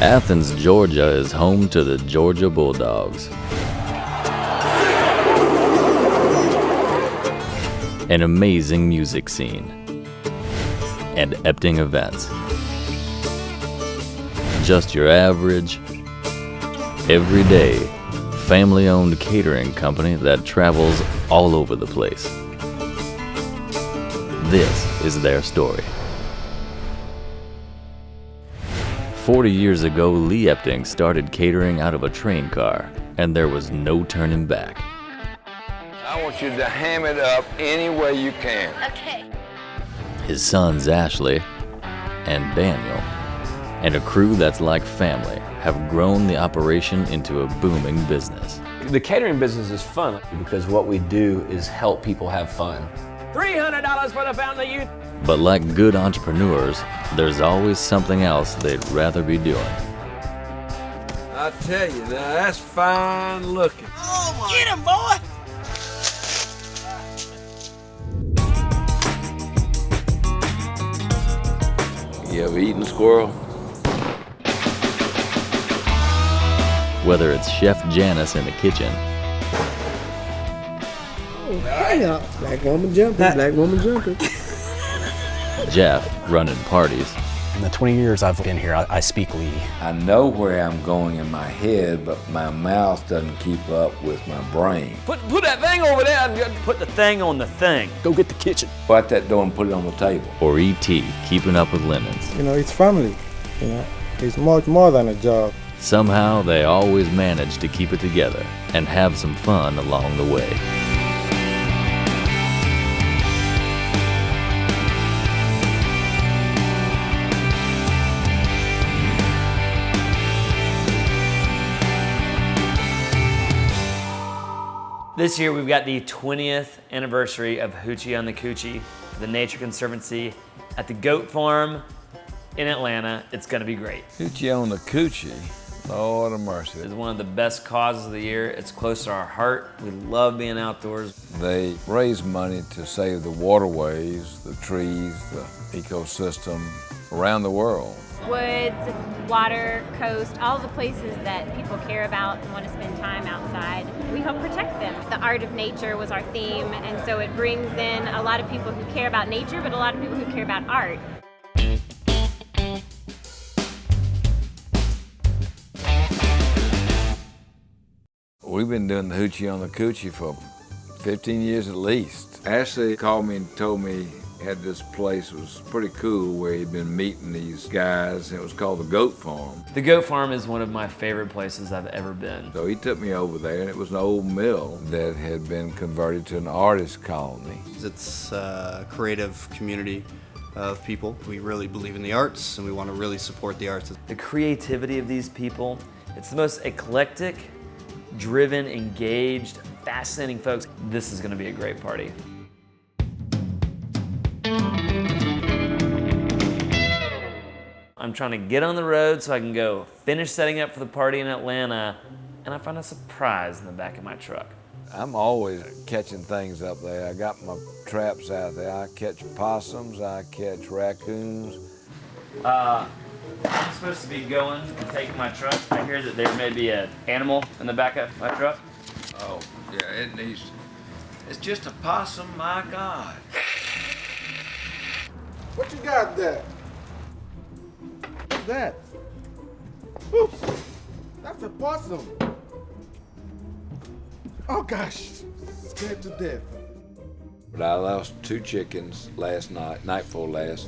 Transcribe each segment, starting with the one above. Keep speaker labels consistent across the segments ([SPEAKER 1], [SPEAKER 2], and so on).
[SPEAKER 1] Athens, Georgia is home to the Georgia Bulldogs. An amazing music scene. And Epting Events. Just your average, everyday, family-owned catering company that travels all over the place. This is their story. 40 years ago, Lee Epting started catering out of a train car, and there was no turning back.
[SPEAKER 2] I want you to ham it up any way you can.
[SPEAKER 3] Okay.
[SPEAKER 1] His sons Ashley and Daniel, and a crew that's like family, have grown the operation into a booming business.
[SPEAKER 4] The catering business is fun because what we do is help people have fun. $300 for the Fountain of Youth.
[SPEAKER 1] But like good entrepreneurs, there's always something else they'd rather be doing.
[SPEAKER 2] I tell you, now that's fine looking.
[SPEAKER 3] Oh my. Get him, boy!
[SPEAKER 2] You ever eaten squirrel?
[SPEAKER 1] Whether it's Chef Janice in the kitchen,
[SPEAKER 5] Yeah, black woman jumping, black woman jumping.
[SPEAKER 1] Jeff running parties,
[SPEAKER 6] In the 20 years I've been here, I speak Lee.
[SPEAKER 2] I know where I'm going in my head, but my mouth doesn't keep up with my brain.
[SPEAKER 4] Put that thing over there and put the thing on the thing.
[SPEAKER 6] Go get the kitchen.
[SPEAKER 2] Shut that door and put it on the table.
[SPEAKER 1] or E.T. keeping up with lemons.
[SPEAKER 5] You know, it's family. You know, it's much more than a job.
[SPEAKER 1] Somehow they always manage to keep it together and have some fun along the way.
[SPEAKER 7] This year we've got the 20th anniversary of Hoochie on the Coochie, the Nature Conservancy at the Goat Farm in Atlanta. It's gonna be great.
[SPEAKER 2] Hoochie on the Coochie, Lord of mercy.
[SPEAKER 7] It's one of the best causes of the year. It's close to our heart. We love being outdoors.
[SPEAKER 2] They raise money to save the waterways, the trees, the ecosystem around the world.
[SPEAKER 8] Woods, water, coast, all the places that people care about and want to spend time outside. We help protect them. The art of nature was our theme, and so it brings in a lot of people who care about nature, but a lot of people who care about art.
[SPEAKER 2] We've been doing the Hoochie on the Coochie for 15 years at least. Ashley called me and told me he had this place, it was pretty cool, where he'd been meeting these guys, and it was called the Goat Farm.
[SPEAKER 7] The Goat Farm is one of my favorite places I've ever been.
[SPEAKER 2] So he took me over there, and it was an old mill that had been converted to an artist colony.
[SPEAKER 9] It's a creative community of people. We really believe in the arts, and we want to really support the arts.
[SPEAKER 7] The creativity of these people, it's the most eclectic, driven, engaged, fascinating folks. This is gonna be a great party. I'm trying to get on the road so I can go finish setting up for the party in Atlanta, and I find a surprise in the back of my truck.
[SPEAKER 2] I'm always catching things up there. I got my traps out there. I catch possums, I catch raccoons.
[SPEAKER 7] I'm supposed to be going and taking my truck. I hear that there may be an animal in the back of my truck.
[SPEAKER 2] Oh, yeah, it needs, it's just a possum, my God.
[SPEAKER 5] What you got there? What's that? Oops, that's a possum. Oh gosh, scared to death.
[SPEAKER 2] But I lost 2 chickens last night before last,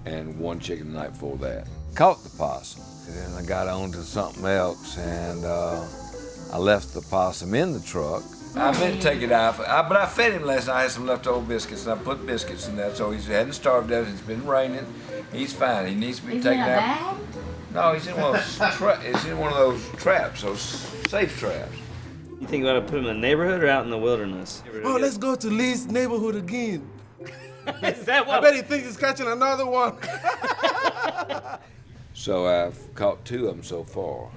[SPEAKER 2] and 1 chicken the night before that. Caught the possum, and then I got on to something else, and I left the possum in the truck. I meant to take it out, but I fed him last night. I had some leftover biscuits, and I put biscuits in there, so he hadn't starved out. It's been raining. He's fine. He needs to be taken out. No, he's in one of those traps, those safe traps.
[SPEAKER 7] You think about to put him in the neighborhood or out in the wilderness?
[SPEAKER 5] Oh, let's go to Lee's neighborhood again.
[SPEAKER 7] Is that what?
[SPEAKER 5] I bet he thinks he's catching another one.
[SPEAKER 2] So I've caught 2 of them so far.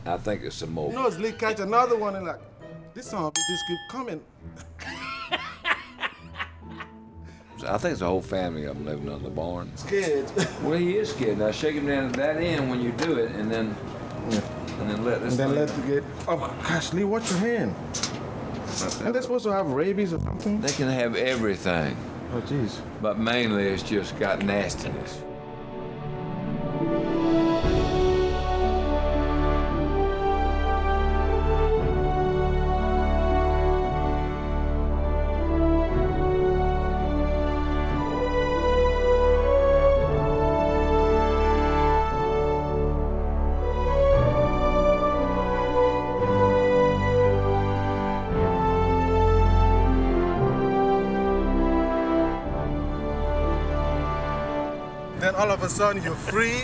[SPEAKER 2] I think there's some more.
[SPEAKER 5] You know, Lee catch another one and like, this son just keep coming.
[SPEAKER 2] I think it's a whole family of them living under the barn.
[SPEAKER 5] Scared.
[SPEAKER 2] Well, he is scared. Now shake him down at that end when you do it, and then let this.
[SPEAKER 3] And then
[SPEAKER 2] thing-
[SPEAKER 3] let it get. Oh gosh, Lee, watch your hand. Aren't they supposed to have rabies or something?
[SPEAKER 2] They can have everything,
[SPEAKER 3] Oh jeez.
[SPEAKER 2] but mainly it's just got nastiness.
[SPEAKER 3] Then all of a sudden you're free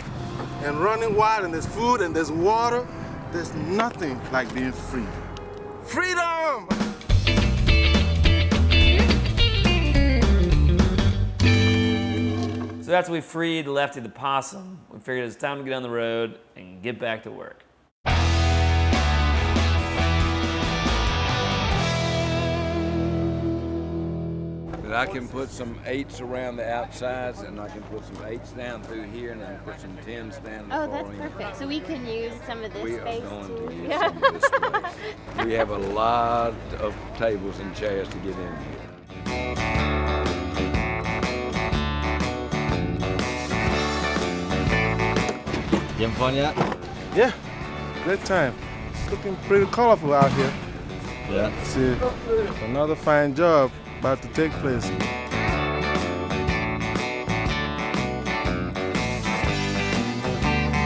[SPEAKER 3] and running wild, and there's food and there's water. There's nothing like being free. Freedom!
[SPEAKER 7] So after we freed Lefty the possum, we figured it's time to get on the road and get back to work.
[SPEAKER 2] But I can put some 8s around the outsides, and I can put some 8s down through here, and I can put some 10s down the
[SPEAKER 8] Oh,
[SPEAKER 2] far
[SPEAKER 8] that's
[SPEAKER 2] end.
[SPEAKER 8] perfect. So we can use some of this
[SPEAKER 2] We are
[SPEAKER 8] space
[SPEAKER 2] going
[SPEAKER 8] too.
[SPEAKER 2] to use some of this space. We have a lot of tables and chairs to get in here.
[SPEAKER 1] You having fun yet?
[SPEAKER 3] Yeah, good time. It's looking pretty colorful out here.
[SPEAKER 1] Yeah.
[SPEAKER 3] See, another fine job about to take place.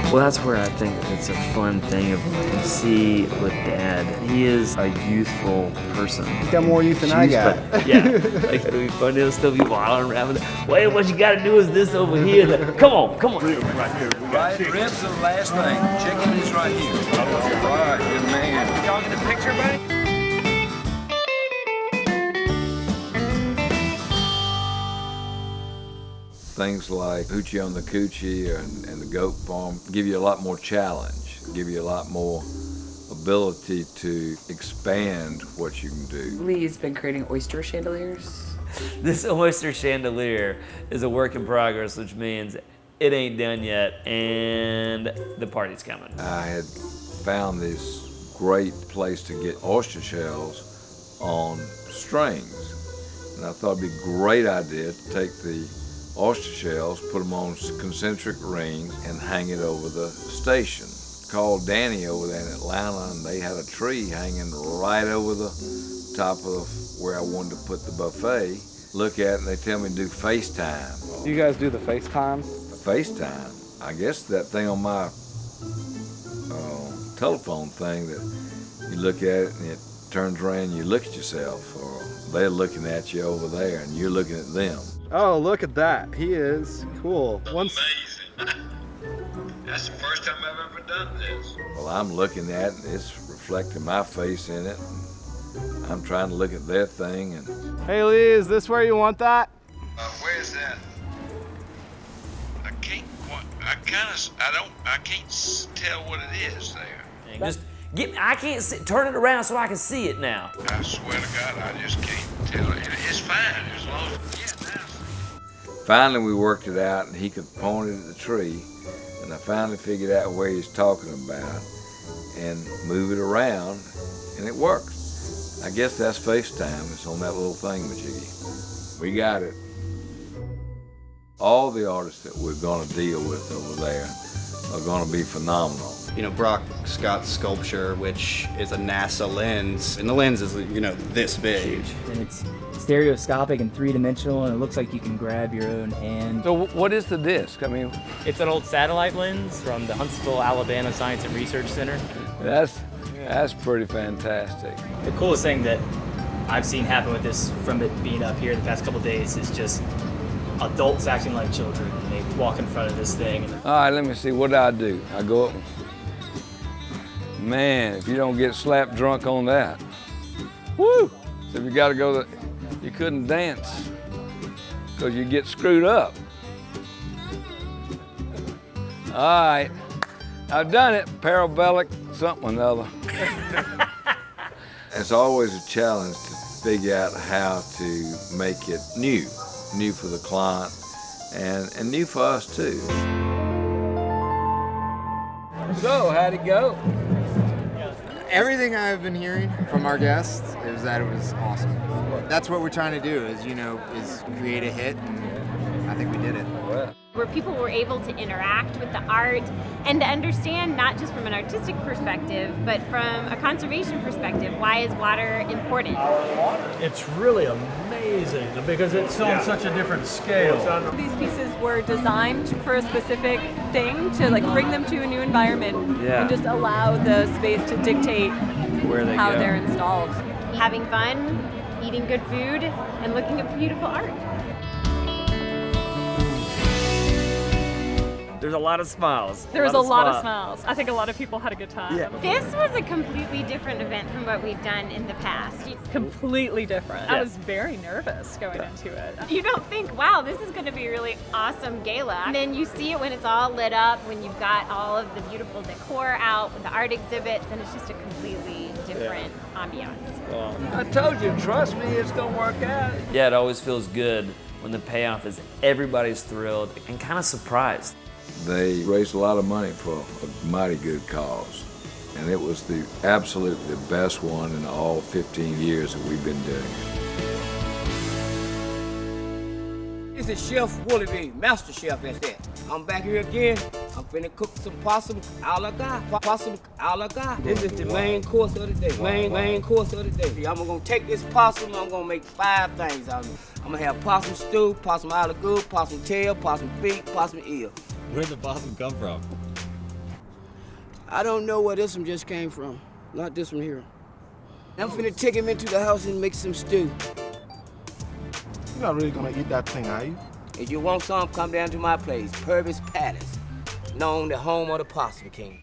[SPEAKER 10] Well, that's where I think it's a fun thing of you see with Dad. He is a youthful person.
[SPEAKER 5] You got more youth than I got.
[SPEAKER 10] Yeah, like it'll be fun. He'll still be wilding around. Wait, what you got to do is this over here. Come on, come on.
[SPEAKER 2] Right, ribs are the last thing. Chicken is right here. Right, good man.
[SPEAKER 7] Y'all get a picture, buddy?
[SPEAKER 2] Things like Hoochie on the Coochie and the goat farm give you a lot more challenge, give you a lot more ability to expand what you can do.
[SPEAKER 11] Lee's been creating oyster chandeliers.
[SPEAKER 7] This oyster chandelier is a work in progress, which means it ain't done yet, and the party's coming.
[SPEAKER 2] I had found this great place to get oyster shells on strings, and I thought it'd be a great idea to take the oyster shells, put them on concentric rings, and hang it over the station. Called Danny over there in Atlanta, and they had a tree hanging right over the top of where I wanted to put the buffet. Look at it, and they tell me to do FaceTime.
[SPEAKER 12] You guys do the FaceTime?
[SPEAKER 2] FaceTime? I guess that thing on my telephone thing that you look at it and it turns around and you look at yourself, or they're looking at you over there and you're looking at them.
[SPEAKER 12] Oh, look at that. He is cool.
[SPEAKER 2] Amazing. That's the first time I've ever done this. Well, I'm looking at it and it's reflecting my face in it. I'm trying to look at their thing and...
[SPEAKER 12] Hey Lee, is this where you want that?
[SPEAKER 2] Where's that? I can't tell what it is there.
[SPEAKER 7] Just I can't turn it around so I can see it now.
[SPEAKER 2] I swear to God, I just can't tell. It's fine as long as Finally, we worked it out, and he could point it at the tree, and I finally figured out where he's talking about, and move it around, and it worked. I guess that's FaceTime. It's on that little thingamajiggy. We got it. All the artists that we're going to deal with over there are going to be phenomenal.
[SPEAKER 9] You know, Brock Scott's sculpture, which is a NASA lens, and the lens is, you know, this big.
[SPEAKER 13] And it's stereoscopic and three-dimensional, and it looks like you can grab your own hand.
[SPEAKER 12] So what is the disc? I mean,
[SPEAKER 13] It's an old satellite lens from the Huntsville, Alabama Science and Research Center.
[SPEAKER 2] That's pretty fantastic.
[SPEAKER 13] The coolest thing that I've seen happen with this from it being up here the past couple days is just adults acting like children. They walk in front of this thing.
[SPEAKER 2] All right, let me see. What do? I go up. Man, if you don't get slapped drunk on that. Woo! So if you got to go, you couldn't dance because you get screwed up. All right, I've done it. Parabolic something or another. It's always a challenge to figure out how to make it new. new for the client and new for us too.
[SPEAKER 12] So, how'd it go?
[SPEAKER 14] Everything I've been hearing from our guests is that it was awesome. That's what we're trying to do is create a hit, and I think we did it.
[SPEAKER 8] Where people were able to interact with the art and to understand, not just from an artistic perspective, but from a conservation perspective, why is water important?
[SPEAKER 15] It's really amazing because it's on such a different scale.
[SPEAKER 16] These pieces were designed for a specific thing to like bring them to a new environment and just allow the space to dictate how they're installed.
[SPEAKER 8] Having fun, eating good food, and looking at beautiful art.
[SPEAKER 10] There's a lot of smiles.
[SPEAKER 16] There was a lot of smiles. I think a lot of people had a good time.
[SPEAKER 10] Yeah.
[SPEAKER 8] This was a completely different event from what we've done in the past.
[SPEAKER 16] Completely different.
[SPEAKER 8] Yeah.
[SPEAKER 16] I was very nervous going into it.
[SPEAKER 8] You don't think, wow, this is going to be a really awesome gala. And then you see it when it's all lit up, when you've got all of the beautiful decor out, with the art exhibits, and it's just a completely different ambiance.
[SPEAKER 12] I told you, trust me, it's gonna work out.
[SPEAKER 7] Yeah, it always feels good when the payoff is everybody's thrilled and kind of surprised.
[SPEAKER 2] They raised a lot of money for a mighty good cause, and it was absolutely the best one in all 15 years that we've been doing it.
[SPEAKER 17] This is Chef Willie B, master chef at that. I'm back here again. I'm finna cook some possum a la gare. Possum a la gare. This is the main course of the day. Main course of the day. I'm gonna take this possum, I'm gonna make 5 things out of it. I'm gonna have possum stew, possum a la gare, possum tail, possum feet, possum ear.
[SPEAKER 18] Where'd the possum come from?
[SPEAKER 17] I don't know where this one just came from. Not this one here. I'm finna take him into the house and make some stew.
[SPEAKER 3] You're not really gonna eat that thing, are you?
[SPEAKER 17] If you want some, come down to my place, Purvis Palace, known the home of the Possum King.